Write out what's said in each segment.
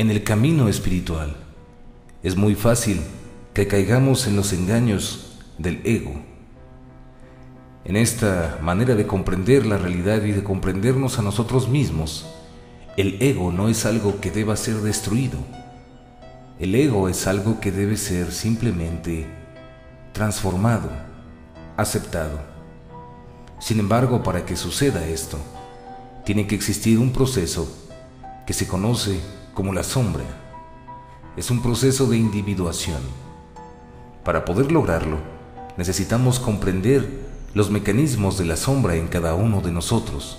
En el camino espiritual es muy fácil que caigamos en los engaños del ego. En esta manera de comprender la realidad y de comprendernos a nosotros mismos, el ego no es algo que deba ser destruido. El ego es algo que debe ser simplemente transformado, aceptado. Sin embargo, para que suceda esto, tiene que existir un proceso que se conoce como la sombra. Es un proceso de individuación. Para poder lograrlo, necesitamos comprender los mecanismos de la sombra en cada uno de nosotros,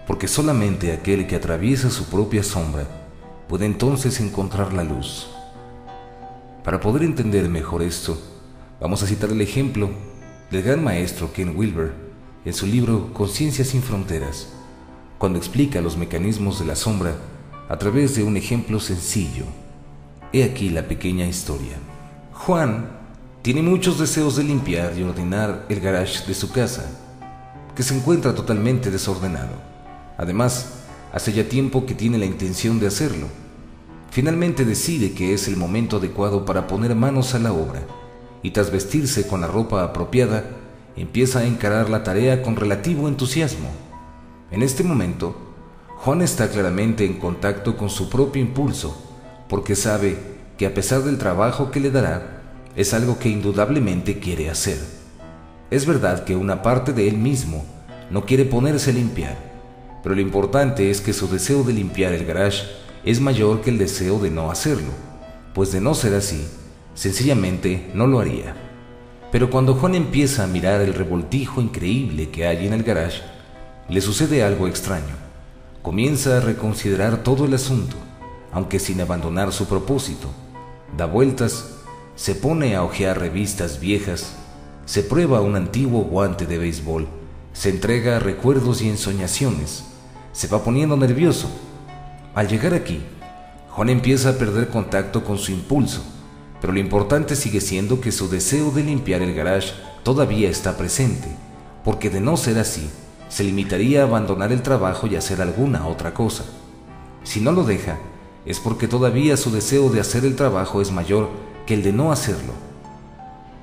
porque solamente aquel que atraviesa su propia sombra puede entonces encontrar la luz. Para poder entender mejor esto, vamos a citar el ejemplo del gran maestro Ken Wilber en su libro Conciencia sin Fronteras, cuando explica los mecanismos de la sombra a través de un ejemplo sencillo. He aquí la pequeña historia. Juan tiene muchos deseos de limpiar y ordenar el garage de su casa, que se encuentra totalmente desordenado. Además, hace ya tiempo que tiene la intención de hacerlo. Finalmente decide que es el momento adecuado para poner manos a la obra, y tras vestirse con la ropa apropiada, empieza a encarar la tarea con relativo entusiasmo. En este momento, Juan está claramente en contacto con su propio impulso, porque sabe que a pesar del trabajo que le dará, es algo que indudablemente quiere hacer. Es verdad que una parte de él mismo no quiere ponerse a limpiar, pero lo importante es que su deseo de limpiar el garage es mayor que el deseo de no hacerlo, pues de no ser así, sencillamente no lo haría. Pero cuando Juan empieza a mirar el revoltijo increíble que hay en el garage, le sucede algo extraño. Comienza a reconsiderar todo el asunto, aunque sin abandonar su propósito. Da vueltas, se pone a hojear revistas viejas, se prueba un antiguo guante de béisbol, se entrega a recuerdos y ensoñaciones, se va poniendo nervioso. Al llegar aquí, Juan empieza a perder contacto con su impulso, pero lo importante sigue siendo que su deseo de limpiar el garage todavía está presente, porque de no ser así, se limitaría a abandonar el trabajo y hacer alguna otra cosa. Si no lo deja, es porque todavía su deseo de hacer el trabajo es mayor que el de no hacerlo.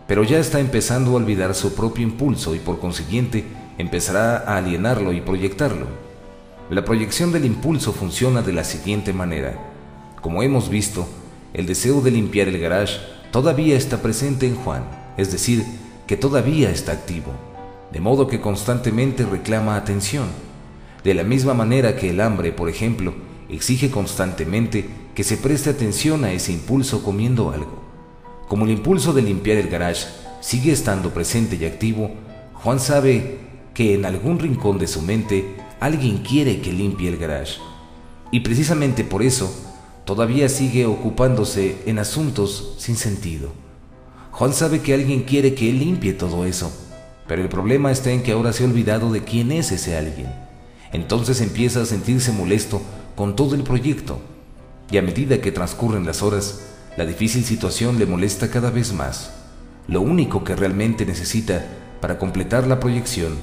Pero ya está empezando a olvidar su propio impulso y por consiguiente empezará a alienarlo y proyectarlo. La proyección del impulso funciona de la siguiente manera. Como hemos visto, el deseo de limpiar el garage todavía está presente en Juan, es decir, que todavía está activo, de modo que constantemente reclama atención. De la misma manera que el hambre, por ejemplo, exige constantemente que se preste atención a ese impulso comiendo algo. Como el impulso de limpiar el garage sigue estando presente y activo, Juan sabe que en algún rincón de su mente alguien quiere que limpie el garage. Y precisamente por eso, todavía sigue ocupándose en asuntos sin sentido. Juan sabe que alguien quiere que él limpie todo eso, pero el problema está en que ahora se ha olvidado de quién es ese alguien. Entonces empieza a sentirse molesto con todo el proyecto, y a medida que transcurren las horas, la difícil situación le molesta cada vez más. Lo único que realmente necesita para completar la proyección,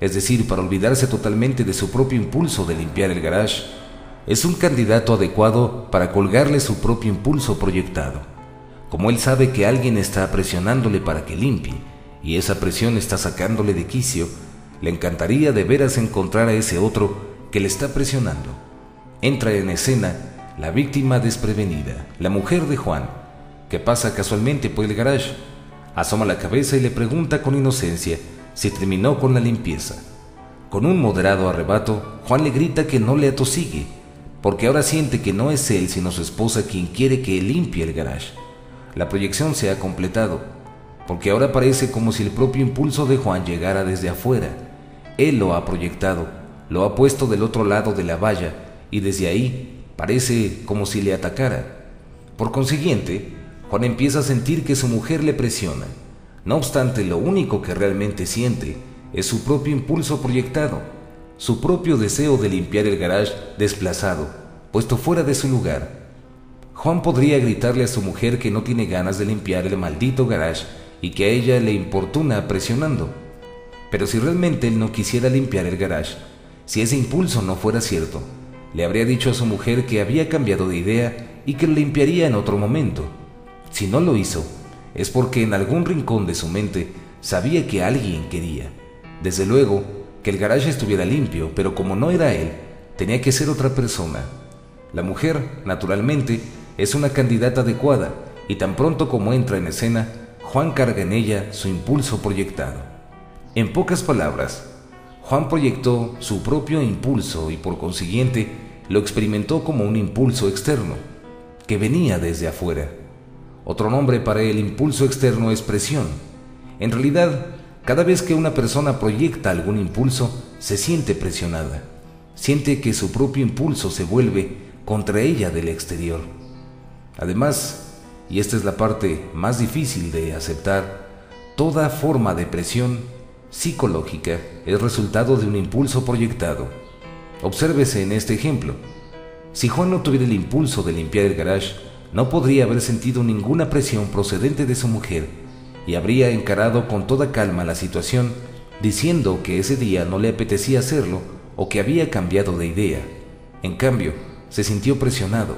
es decir, para olvidarse totalmente de su propio impulso de limpiar el garage, es un candidato adecuado para colgarle su propio impulso proyectado. Como él sabe que alguien está presionándole para que limpie, y esa presión está sacándole de quicio, le encantaría de veras encontrar a ese otro que le está presionando. Entra en escena la víctima desprevenida, la mujer de Juan, que pasa casualmente por el garage. Asoma la cabeza y le pregunta con inocencia si terminó con la limpieza. Con un moderado arrebato, Juan le grita que no le atosigue, porque ahora siente que no es él sino su esposa quien quiere que él limpie el garage. La proyección se ha completado, porque ahora parece como si el propio impulso de Juan llegara desde afuera. Él lo ha proyectado, lo ha puesto del otro lado de la valla, y desde ahí parece como si le atacara. Por consiguiente, Juan empieza a sentir que su mujer le presiona. No obstante, lo único que realmente siente es su propio impulso proyectado, su propio deseo de limpiar el garage desplazado, puesto fuera de su lugar. Juan podría gritarle a su mujer que no tiene ganas de limpiar el maldito garage y que a ella le importuna presionando. Pero si realmente él no quisiera limpiar el garage, si ese impulso no fuera cierto, le habría dicho a su mujer que había cambiado de idea y que lo limpiaría en otro momento. Si no lo hizo, es porque en algún rincón de su mente sabía que alguien quería. Desde luego, que el garaje estuviera limpio, pero como no era él, tenía que ser otra persona. La mujer, naturalmente, es una candidata adecuada, y tan pronto como entra en escena, Juan carga en ella su impulso proyectado. En pocas palabras, Juan proyectó su propio impulso y por consiguiente lo experimentó como un impulso externo, que venía desde afuera. Otro nombre para el impulso externo es presión. En realidad, cada vez que una persona proyecta algún impulso, se siente presionada. Siente que su propio impulso se vuelve contra ella del exterior. Además, y esta es la parte más difícil de aceptar, toda forma de presión psicológica es resultado de un impulso proyectado. Obsérvese en este ejemplo. Si Juan no tuviera el impulso de limpiar el garage, no podría haber sentido ninguna presión procedente de su mujer y habría encarado con toda calma la situación, diciendo que ese día no le apetecía hacerlo o que había cambiado de idea. En cambio, se sintió presionado,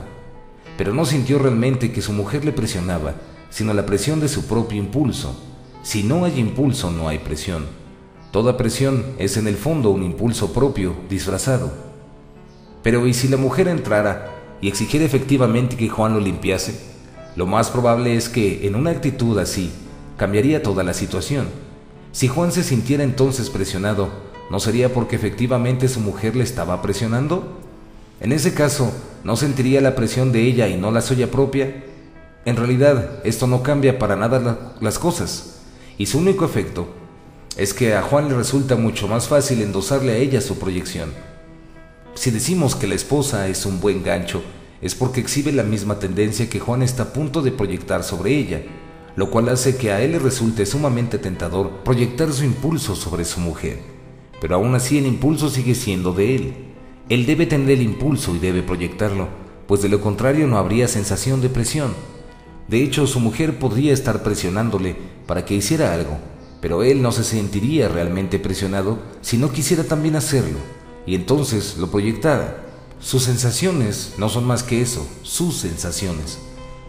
pero no sintió realmente que su mujer le presionaba, sino la presión de su propio impulso. Si no hay impulso, no hay presión. Toda presión es en el fondo un impulso propio, disfrazado. Pero ¿y si la mujer entrara y exigiera efectivamente que Juan lo limpiase? Lo más probable es que, en una actitud así, cambiaría toda la situación. Si Juan se sintiera entonces presionado, ¿no sería porque efectivamente su mujer le estaba presionando? En ese caso, ¿no sentiría la presión de ella y no la suya propia? En realidad, esto no cambia para nada las cosas, y su único efecto es que a Juan le resulta mucho más fácil endosarle a ella su proyección. Si decimos que la esposa es un buen gancho, es porque exhibe la misma tendencia que Juan está a punto de proyectar sobre ella, lo cual hace que a él le resulte sumamente tentador proyectar su impulso sobre su mujer. Pero aún así el impulso sigue siendo de él. Él debe tener el impulso y debe proyectarlo, pues de lo contrario no habría sensación de presión. De hecho, su mujer podría estar presionándole para que hiciera algo, pero él no se sentiría realmente presionado si no quisiera también hacerlo, y entonces lo proyectara. Sus sensaciones no son más que eso, sus sensaciones.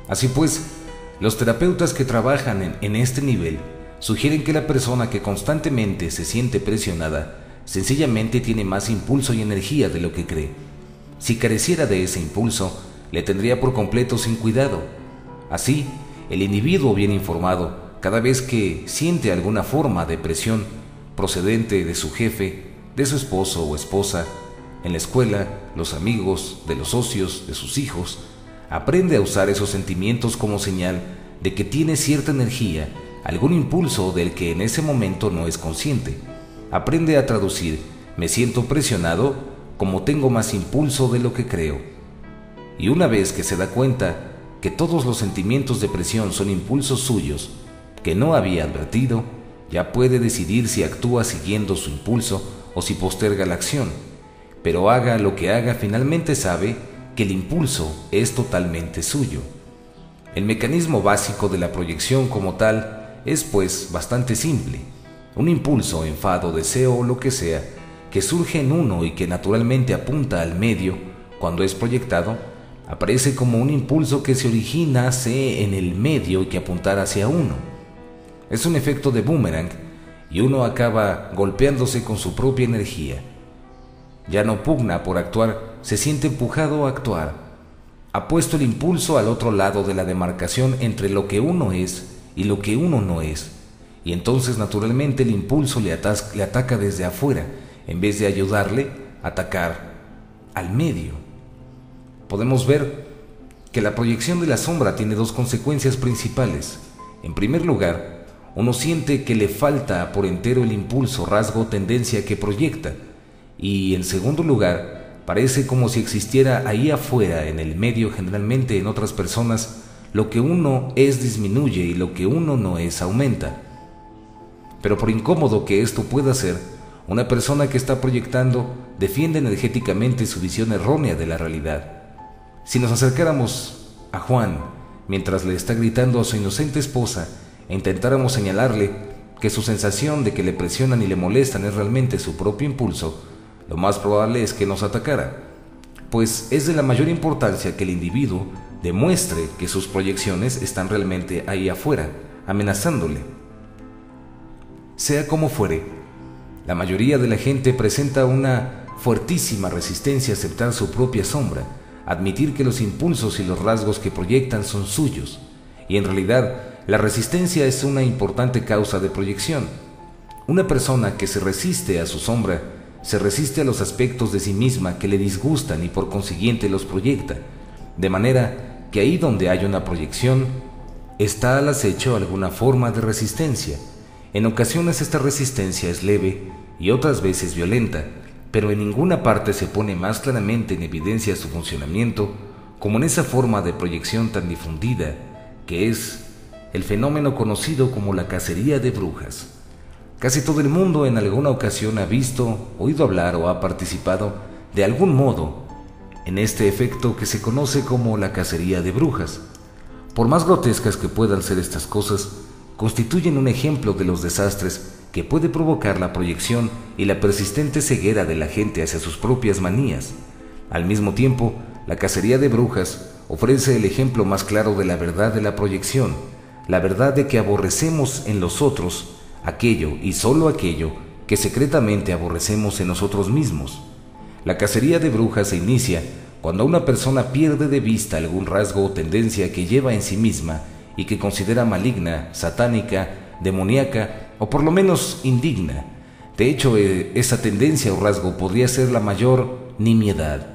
Así pues, los terapeutas que trabajan en este nivel sugieren que la persona que constantemente se siente presionada sencillamente tiene más impulso y energía de lo que cree. Si careciera de ese impulso, le tendría por completo sin cuidado. Así, el individuo bien informado, cada vez que siente alguna forma de presión procedente de su jefe, de su esposo o esposa, en la escuela, los amigos, de los socios, de sus hijos, aprende a usar esos sentimientos como señal de que tiene cierta energía, algún impulso del que en ese momento no es consciente. Aprende a traducir "me siento presionado" como "tengo más impulso de lo que creo". Y una vez que se da cuenta que todos los sentimientos de presión son impulsos suyos que no había advertido, ya puede decidir si actúa siguiendo su impulso o si posterga la acción. Pero haga lo que haga, finalmente sabe que el impulso es totalmente suyo. El mecanismo básico de la proyección como tal es, pues, bastante simple. Un impulso, enfado, deseo o lo que sea, que surge en uno y que naturalmente apunta al medio, cuando es proyectado, aparece como un impulso que se originase en el medio y que apuntara hacia uno. Es un efecto de boomerang y uno acaba golpeándose con su propia energía. Ya no pugna por actuar, se siente empujado a actuar. Ha puesto el impulso al otro lado de la demarcación entre lo que uno es y lo que uno no es. Y entonces naturalmente el impulso le ataca desde afuera, en vez de ayudarle a atacar al medio. Podemos ver que la proyección de la sombra tiene dos consecuencias principales. En primer lugar, uno siente que le falta por entero el impulso, rasgo o tendencia que proyecta. Y en segundo lugar, parece como si existiera ahí afuera, en el medio, generalmente en otras personas, lo que uno es disminuye y lo que uno no es aumenta. Pero por incómodo que esto pueda ser, una persona que está proyectando defiende energéticamente su visión errónea de la realidad. Si nos acercáramos a Juan mientras le está gritando a su inocente esposa e intentáramos señalarle que su sensación de que le presionan y le molestan es realmente su propio impulso, lo más probable es que nos atacara, pues es de la mayor importancia que el individuo demuestre que sus proyecciones están realmente ahí afuera, amenazándole. Sea como fuere, la mayoría de la gente presenta una fuertísima resistencia a aceptar su propia sombra, admitir que los impulsos y los rasgos que proyectan son suyos, y en realidad la resistencia es una importante causa de proyección. Una persona que se resiste a su sombra, se resiste a los aspectos de sí misma que le disgustan y por consiguiente los proyecta, de manera que ahí donde hay una proyección, está al acecho alguna forma de resistencia. En ocasiones esta resistencia es leve y otras veces violenta, pero en ninguna parte se pone más claramente en evidencia su funcionamiento como en esa forma de proyección tan difundida que es el fenómeno conocido como la cacería de brujas. Casi todo el mundo en alguna ocasión ha visto, oído hablar o ha participado de algún modo en este efecto que se conoce como la cacería de brujas. Por más grotescas que puedan ser estas cosas, constituyen un ejemplo de los desastres que puede provocar la proyección y la persistente ceguera de la gente hacia sus propias manías. Al mismo tiempo, la cacería de brujas ofrece el ejemplo más claro de la verdad de la proyección, la verdad de que aborrecemos en los otros aquello y solo aquello que secretamente aborrecemos en nosotros mismos. La cacería de brujas se inicia cuando una persona pierde de vista algún rasgo o tendencia que lleva en sí misma y que considera maligna, satánica, demoníaca o por lo menos indigna. De hecho, esa tendencia o rasgo podría ser la mayor nimiedad,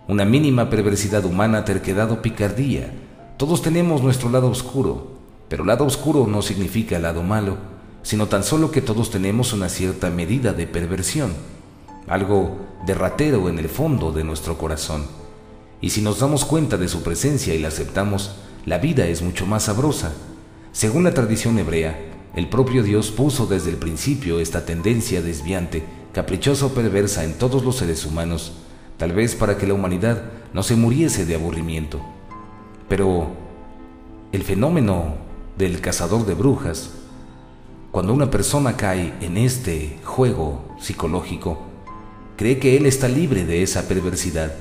una mínima perversidad humana, terquedad o picardía. Todos tenemos nuestro lado oscuro, pero lado oscuro no significa lado malo, sino tan solo que todos tenemos una cierta medida de perversión, algo de ratero en el fondo de nuestro corazón. Y si nos damos cuenta de su presencia y la aceptamos, la vida es mucho más sabrosa. Según la tradición hebrea, el propio Dios puso desde el principio esta tendencia desviante, caprichosa o perversa en todos los seres humanos, tal vez para que la humanidad no se muriese de aburrimiento. Pero el fenómeno del cazador de brujas, cuando una persona cae en este juego psicológico, cree que él está libre de esa perversidad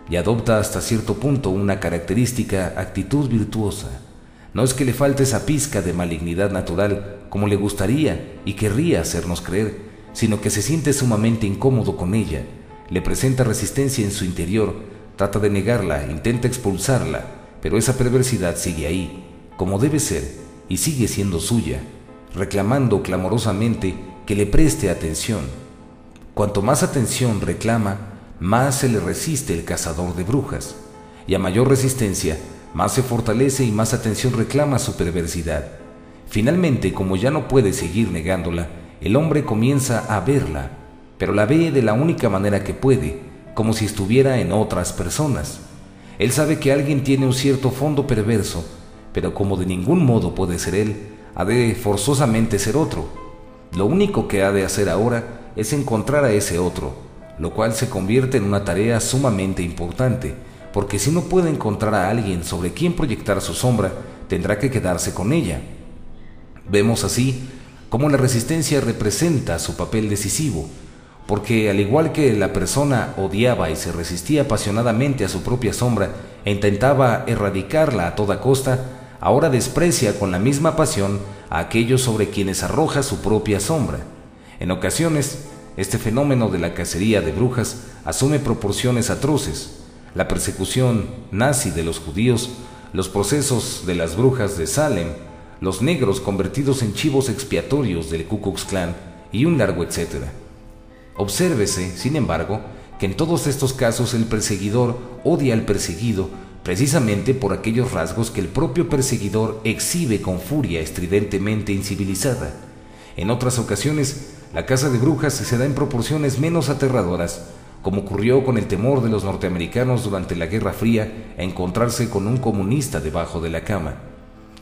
y adopta hasta cierto punto una característica actitud virtuosa. No es que le falte esa pizca de malignidad natural como le gustaría y querría hacernos creer, sino que se siente sumamente incómodo con ella, le presenta resistencia en su interior, trata de negarla, intenta expulsarla, pero esa perversidad sigue ahí, como debe ser, y sigue siendo suya, reclamando clamorosamente que le preste atención. Cuanto más atención reclama, más se le resiste el cazador de brujas, y a mayor resistencia, más se fortalece y más atención reclama su perversidad. Finalmente, como ya no puede seguir negándola, el hombre comienza a verla, pero la ve de la única manera que puede, como si estuviera en otras personas. Él sabe que alguien tiene un cierto fondo perverso, pero como de ningún modo puede ser él, ha de forzosamente ser otro. Lo único que ha de hacer ahora es encontrar a ese otro, lo cual se convierte en una tarea sumamente importante, porque si no puede encontrar a alguien sobre quien proyectar su sombra, tendrá que quedarse con ella. Vemos así cómo la resistencia representa su papel decisivo, porque al igual que la persona odiaba y se resistía apasionadamente a su propia sombra e intentaba erradicarla a toda costa, ahora desprecia con la misma pasión a aquellos sobre quienes arroja su propia sombra. En ocasiones, este fenómeno de la cacería de brujas asume proporciones atroces. La persecución nazi de los judíos, los procesos de las brujas de Salem, los negros convertidos en chivos expiatorios del Ku Klux Klan y un largo etcétera. Obsérvese, sin embargo, que en todos estos casos el perseguidor odia al perseguido precisamente por aquellos rasgos que el propio perseguidor exhibe con furia estridentemente incivilizada. En otras ocasiones, la caza de brujas se da en proporciones menos aterradoras, como ocurrió con el temor de los norteamericanos durante la Guerra Fría a encontrarse con un comunista debajo de la cama.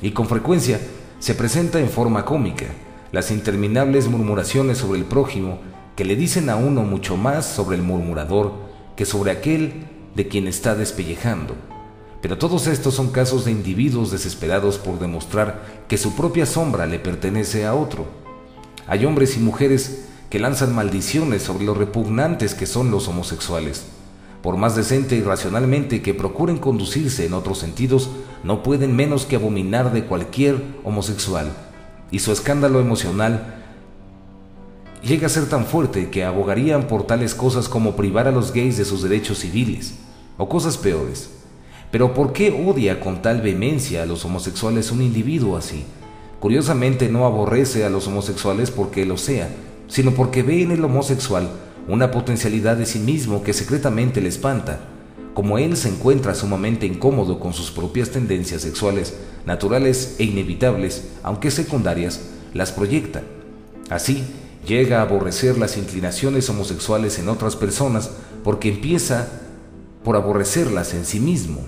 Y con frecuencia se presenta en forma cómica las interminables murmuraciones sobre el prójimo que le dicen a uno mucho más sobre el murmurador que sobre aquel de quien está despellejando. Pero todos estos son casos de individuos desesperados por demostrar que su propia sombra le pertenece a otro. Hay hombres y mujeres que lanzan maldiciones sobre lo repugnantes que son los homosexuales. por más decente y racionalmente que procuren conducirse en otros sentidos, no pueden menos que abominar de cualquier homosexual, y su escándalo emocional llega a ser tan fuerte que abogarían por tales cosas como privar a los gays de sus derechos civiles, o cosas peores. Pero ¿por qué odia con tal vehemencia a los homosexuales un individuo así? Curiosamente no aborrece a los homosexuales porque lo sea, sino porque ve en el homosexual una potencialidad de sí mismo que secretamente le espanta. Como él se encuentra sumamente incómodo con sus propias tendencias sexuales, naturales e inevitables, aunque secundarias, las proyecta. Así, llega a aborrecer las inclinaciones homosexuales en otras personas porque empieza por aborrecerlas en sí mismo.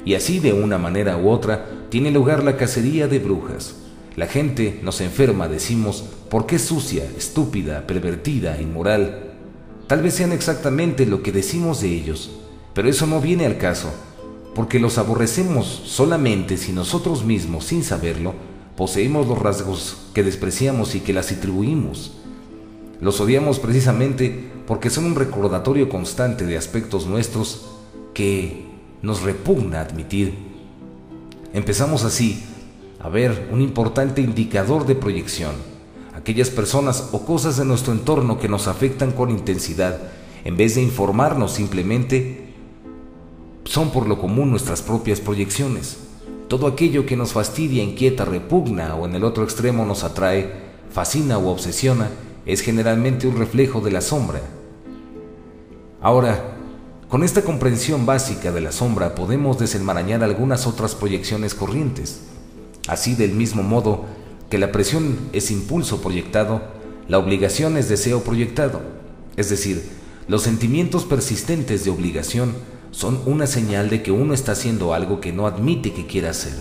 Y así, de una manera u otra, tiene lugar la cacería de brujas. La gente nos enferma, decimos, porque es sucia, estúpida, pervertida, inmoral. Tal vez sean exactamente lo que decimos de ellos, pero eso no viene al caso, porque los aborrecemos solamente si nosotros mismos, sin saberlo, poseemos los rasgos que despreciamos y que las atribuimos. Los odiamos precisamente porque son un recordatorio constante de aspectos nuestros que nos repugna admitir. Empezamos así a ver un importante indicador de proyección, aquellas personas o cosas de nuestro entorno que nos afectan con intensidad, en vez de informarnos simplemente, son por lo común nuestras propias proyecciones. Todo aquello que nos fastidia, inquieta, repugna o en el otro extremo nos atrae, fascina o obsesiona, es generalmente un reflejo de la sombra. Ahora, con esta comprensión básica de la sombra podemos desenmarañar algunas otras proyecciones corrientes. Así, del mismo modo que la presión es impulso proyectado, la obligación es deseo proyectado. Es decir, los sentimientos persistentes de obligación son una señal de que uno está haciendo algo que no admite que quiera hacer.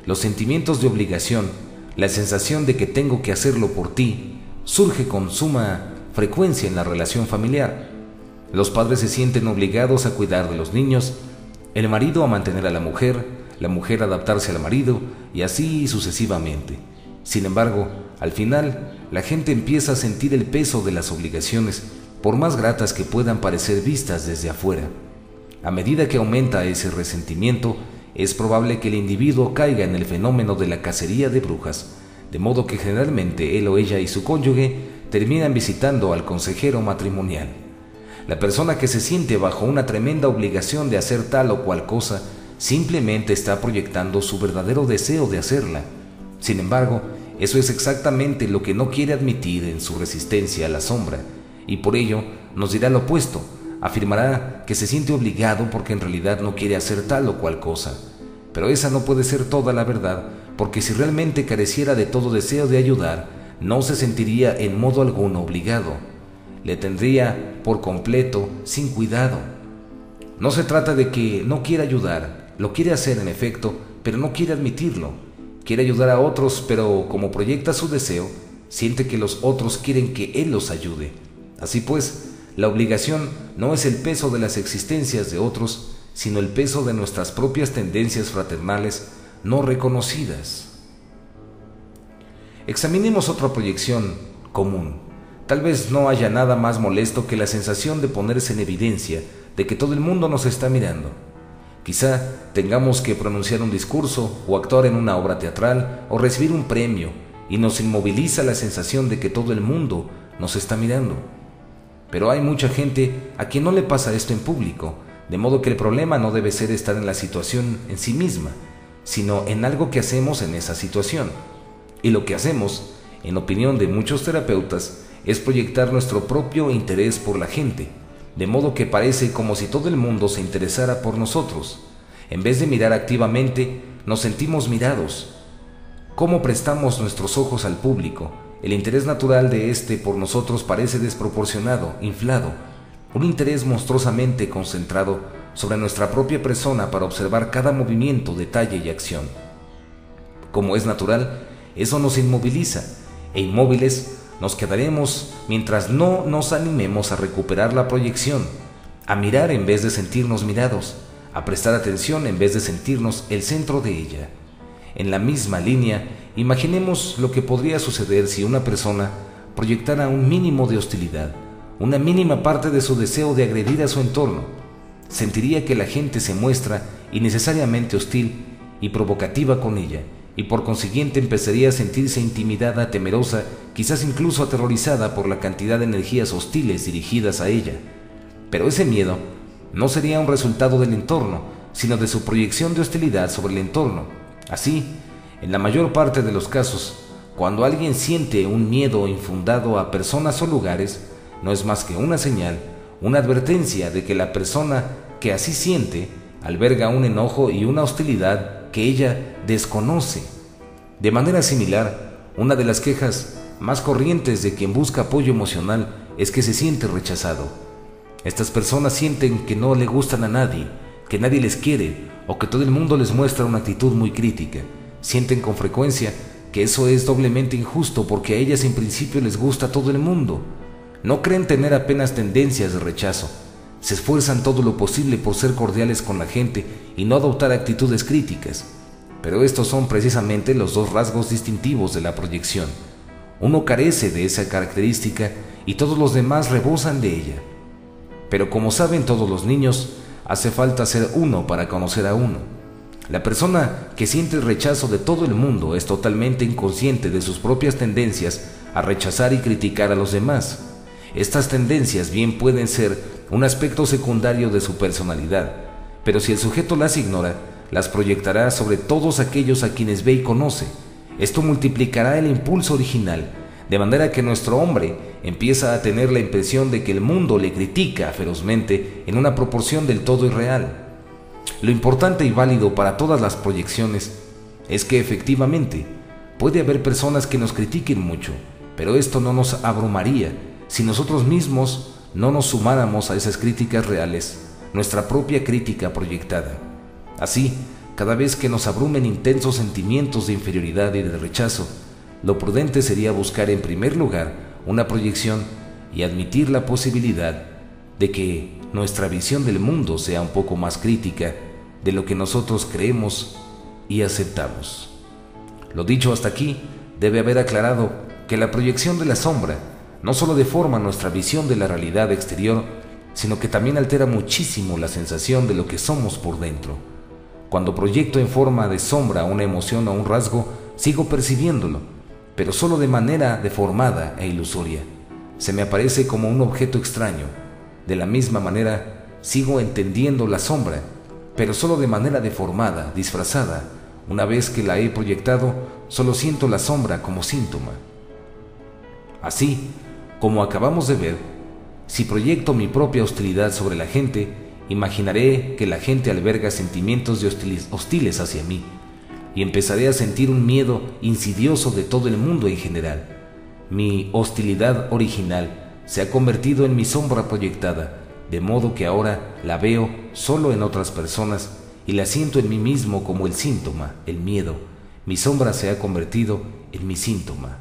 Los sentimientos de obligación, la sensación de que tengo que hacerlo por ti, surge con suma frecuencia en la relación familiar. Los padres se sienten obligados a cuidar de los niños, el marido a mantener a la mujer a adaptarse al marido, y así sucesivamente. Sin embargo, al final, la gente empieza a sentir el peso de las obligaciones, por más gratas que puedan parecer vistas desde afuera. A medida que aumenta ese resentimiento, es probable que el individuo caiga en el fenómeno de la cacería de brujas, de modo que generalmente él o ella y su cónyuge terminan visitando al consejero matrimonial. La persona que se siente bajo una tremenda obligación de hacer tal o cual cosa simplemente está proyectando su verdadero deseo de hacerla. Sin embargo, eso es exactamente lo que no quiere admitir en su resistencia a la sombra, y por ello nos dirá lo opuesto. Afirmará que se siente obligado porque en realidad no quiere hacer tal o cual cosa. Pero esa no puede ser toda la verdad, porque si realmente careciera de todo deseo de ayudar, no se sentiría en modo alguno obligado. Le tendría por completo sin cuidado. No se trata de que no quiera ayudar, lo quiere hacer en efecto, pero no quiere admitirlo. Quiere ayudar a otros, pero como proyecta su deseo, siente que los otros quieren que él los ayude. Así pues, la obligación no es el peso de las existencias de otros, sino el peso de nuestras propias tendencias fraternales no reconocidas. Examinemos otra proyección común. Tal vez no haya nada más molesto que la sensación de ponerse en evidencia de que todo el mundo nos está mirando. Quizá tengamos que pronunciar un discurso o actuar en una obra teatral o recibir un premio y nos inmoviliza la sensación de que todo el mundo nos está mirando. Pero hay mucha gente a quien no le pasa esto en público, de modo que el problema no debe ser estar en la situación en sí misma, sino en algo que hacemos en esa situación. Y lo que hacemos, en opinión de muchos terapeutas, es proyectar nuestro propio interés por la gente, de modo que parece como si todo el mundo se interesara por nosotros. En vez de mirar activamente, nos sentimos mirados. ¿Cómo prestamos nuestros ojos al público? El interés natural de éste por nosotros parece desproporcionado, inflado, un interés monstruosamente concentrado sobre nuestra propia persona para observar cada movimiento, detalle y acción. Como es natural, eso nos inmoviliza, e inmóviles nos quedaremos mientras no nos animemos a recuperar la proyección, a mirar en vez de sentirnos mirados, a prestar atención en vez de sentirnos el centro de ella. En la misma línea, imaginemos lo que podría suceder si una persona proyectara un mínimo de hostilidad, una mínima parte de su deseo de agredir a su entorno. Sentiría que la gente se muestra innecesariamente hostil y provocativa con ella, y por consiguiente empezaría a sentirse intimidada, temerosa, quizás incluso aterrorizada por la cantidad de energías hostiles dirigidas a ella. Pero ese miedo no sería un resultado del entorno, sino de su proyección de hostilidad sobre el entorno. Así, en la mayor parte de los casos, cuando alguien siente un miedo infundado a personas o lugares, no es más que una señal, una advertencia de que la persona que así siente alberga un enojo y una hostilidad que ella desconoce. De manera similar, una de las quejas más corrientes de quien busca apoyo emocional es que se siente rechazado. Estas personas sienten que no le gustan a nadie, que nadie les quiere o que todo el mundo les muestra una actitud muy crítica. Sienten con frecuencia que eso es doblemente injusto porque a ellas en principio les gusta todo el mundo. No creen tener apenas tendencias de rechazo. Se esfuerzan todo lo posible por ser cordiales con la gente y no adoptar actitudes críticas. Pero estos son precisamente los dos rasgos distintivos de la proyección. Uno carece de esa característica y todos los demás rebosan de ella. Pero como saben todos los niños, hace falta ser uno para conocer a uno. La persona que siente el rechazo de todo el mundo es totalmente inconsciente de sus propias tendencias a rechazar y criticar a los demás. Estas tendencias bien pueden ser un aspecto secundario de su personalidad, pero si el sujeto las ignora, las proyectará sobre todos aquellos a quienes ve y conoce. Esto multiplicará el impulso original, de manera que nuestro hombre empieza a tener la impresión de que el mundo le critica ferozmente en una proporción del todo irreal. Lo importante y válido para todas las proyecciones es que efectivamente puede haber personas que nos critiquen mucho, pero esto no nos abrumaría si nosotros mismos no nos sumáramos a esas críticas reales, nuestra propia crítica proyectada. Así, cada vez que nos abrumen intensos sentimientos de inferioridad y de rechazo, lo prudente sería buscar en primer lugar una proyección y admitir la posibilidad de que nuestra visión del mundo sea un poco más crítica de lo que nosotros creemos y aceptamos. Lo dicho hasta aquí debe haber aclarado que la proyección de la sombra no solo deforma nuestra visión de la realidad exterior, sino que también altera muchísimo la sensación de lo que somos por dentro. Cuando proyecto en forma de sombra una emoción o un rasgo, sigo percibiéndolo, pero solo de manera deformada e ilusoria. Se me aparece como un objeto extraño. De la misma manera, sigo entendiendo la sombra, pero solo de manera deformada, disfrazada. Una vez que la he proyectado, solo siento la sombra como síntoma. Así, como acabamos de ver, si proyecto mi propia hostilidad sobre la gente, imaginaré que la gente alberga sentimientos de hostiles hacia mí, y empezaré a sentir un miedo insidioso de todo el mundo en general. Mi hostilidad original se ha convertido en mi sombra proyectada, de modo que ahora la veo solo en otras personas y la siento en mí mismo como el síntoma, el miedo. Mi sombra se ha convertido en mi síntoma.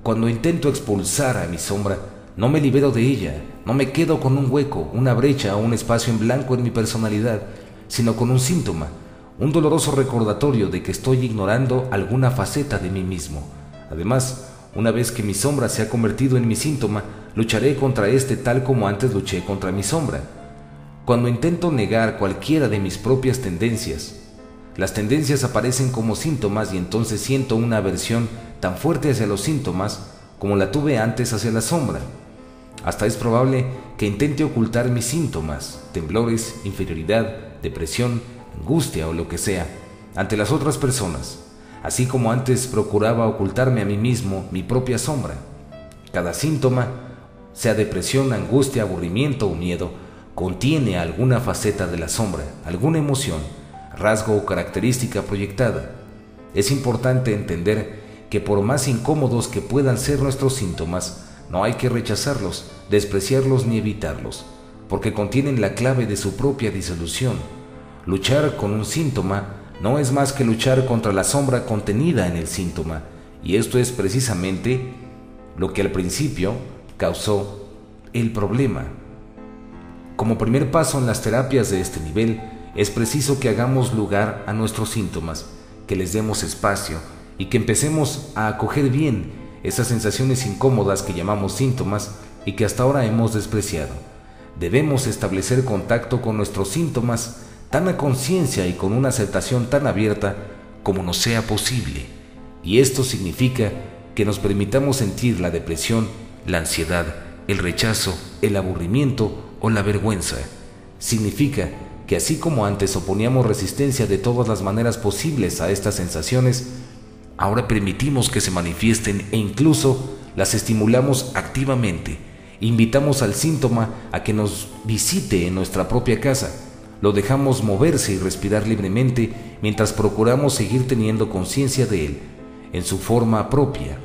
Cuando intento expulsar a mi sombra, no me libero de ella, no me quedo con un hueco, una brecha o un espacio en blanco en mi personalidad, sino con un síntoma, un doloroso recordatorio de que estoy ignorando alguna faceta de mí mismo. Además, una vez que mi sombra se ha convertido en mi síntoma, lucharé contra este tal como antes luché contra mi sombra. Cuando intento negar cualquiera de mis propias tendencias, las tendencias aparecen como síntomas y entonces siento una aversión tan fuerte hacia los síntomas como la tuve antes hacia la sombra. Hasta es probable que intente ocultar mis síntomas, temblores, inferioridad, depresión, angustia o lo que sea, ante las otras personas, así como antes procuraba ocultarme a mí mismo mi propia sombra. Cada síntoma, sea depresión, angustia, aburrimiento o miedo, contiene alguna faceta de la sombra, alguna emoción, rasgo o característica proyectada. Es importante entender que por más incómodos que puedan ser nuestros síntomas, no hay que rechazarlos, despreciarlos ni evitarlos, porque contienen la clave de su propia disolución. Luchar con un síntoma no es más que luchar contra la sombra contenida en el síntoma, y esto es precisamente lo que al principio causó el problema. Como primer paso en las terapias de este nivel, es preciso que hagamos lugar a nuestros síntomas, que les demos espacio y que empecemos a acoger bien esas sensaciones incómodas que llamamos síntomas y que hasta ahora hemos despreciado. debemos establecer contacto con nuestros síntomas tan a conciencia y con una aceptación tan abierta como nos sea posible. Y esto significa que nos permitamos sentir la depresión, la ansiedad, el rechazo, el aburrimiento o la vergüenza. Significa que así como antes oponíamos resistencia de todas las maneras posibles a estas sensaciones, ahora permitimos que se manifiesten e incluso las estimulamos activamente. Invitamos al síntoma a que nos visite en nuestra propia casa. Lo dejamos moverse y respirar libremente mientras procuramos seguir teniendo conciencia de él en su forma propia.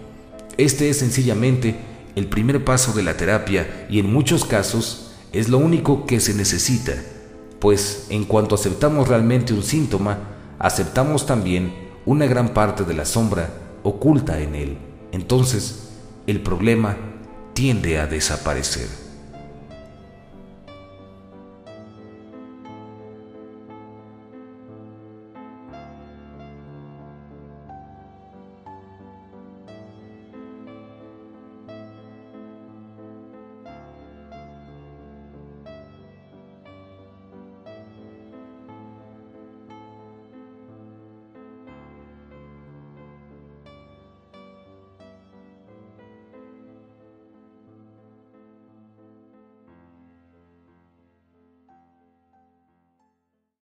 Este es sencillamente el primer paso de la terapia y en muchos casos es lo único que se necesita, pues en cuanto aceptamos realmente un síntoma, aceptamos también una gran parte de la sombra oculta en él. Entonces, el problema tiende a desaparecer.